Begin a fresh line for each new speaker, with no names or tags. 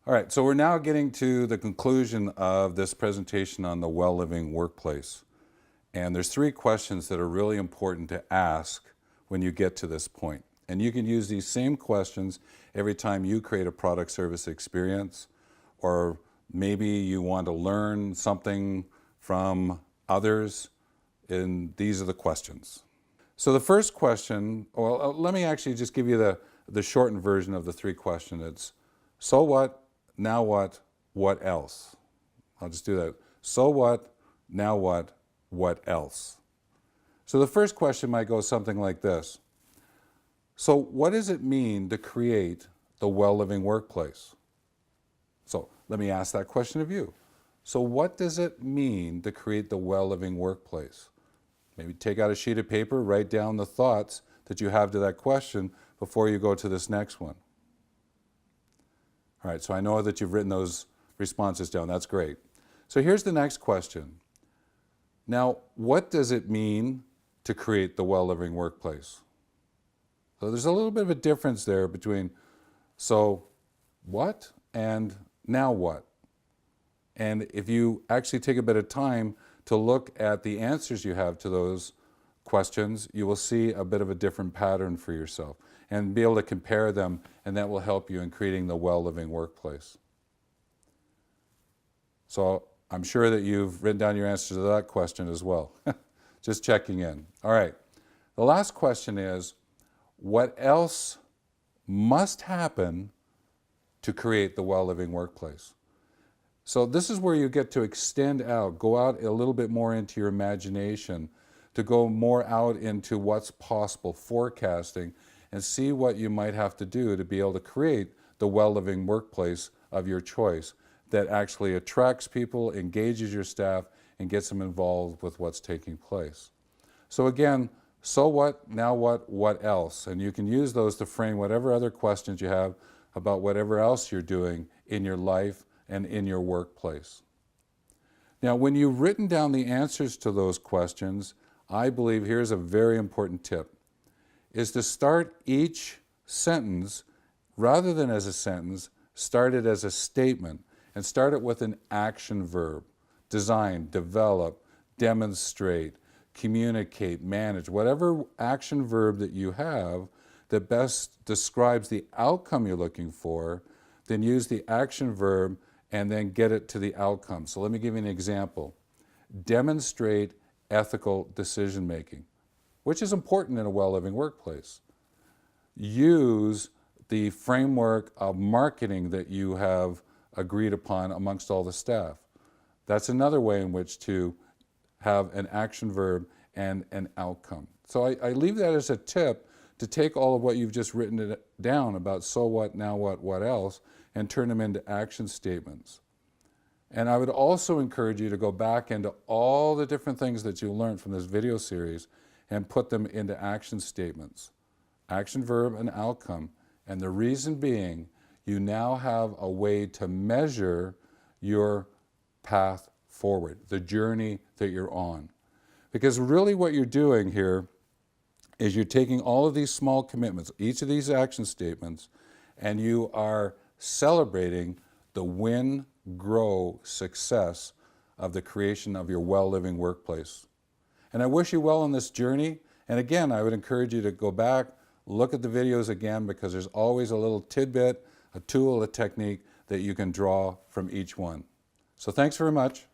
All right, so we're now getting to the conclusion of this presentation on the well-living workplace. And there's three questions that are really important to ask when you get to this point. And you can use these same questions every time you create a product service experience, or maybe you want to learn something from others, and these are the questions. So the first question, well, let me actually just give you the shortened version of the three questions. It's, so what, now what else? I'll just do that. So what, now what else? So the first question might go something like this. So what does it mean to create the well-living workplace? So let me ask that question of you. So what does it mean to create the well-living workplace? Maybe take out a sheet of paper, write down the thoughts that you have to that question before you go to this next one. All right, so I know that you've written those responses down. That's great. So here's the next question. Now, what does it mean to create the well-living workplace? So there's a little bit of a difference there between so what and now what. And if you actually take a bit of time to look at the answers you have to those questions, you will see a bit of a different pattern for yourself and be able to compare them, and that will help you in creating the well-living workplace. So I'm sure that you've written down your answers to that question as well. Just checking in. All right. The last question is, what else must happen to create the well-living workplace? So this is where you get to extend out, go out a little bit more into your imagination, to go more out into what's possible, forecasting, and see what you might have to do to be able to create the well-living workplace of your choice that actually attracts people, engages your staff, and gets them involved with what's taking place. So again, so what, now what else? And you can use those to frame whatever other questions you have about whatever else you're doing in your life and in your workplace. Now, when you've written down the answers to those questions, I believe here's a very important tip, is to start each sentence, rather than as a sentence, start it as a statement, and start it with an action verb. Design, develop, demonstrate, communicate, manage, whatever action verb that you have that best describes the outcome you're looking for, then use the action verb and then get it to the outcome. So let me give you an example. Demonstrate ethical decision making, which is important in a well-living workplace. Use the framework of marketing that you have agreed upon amongst all the staff. That's another way in which to have an action verb and an outcome. So I leave that as a tip to take all of what you've just written down about so what, now what else, and turn them into action statements. And I would also encourage you to go back into all the different things that you learned from this video series and put them into action statements. Action, verb, and outcome. And the reason being, you now have a way to measure your path forward, the journey that you're on. Because really what you're doing here is you're taking all of these small commitments, each of these action statements, and you are celebrating the win, grow, success of the creation of your well-living workplace. And I wish you well on this journey. And again, I would encourage you to go back, look at the videos again, because there's always a little tidbit, a tool, a technique that you can draw from each one. So thanks very much.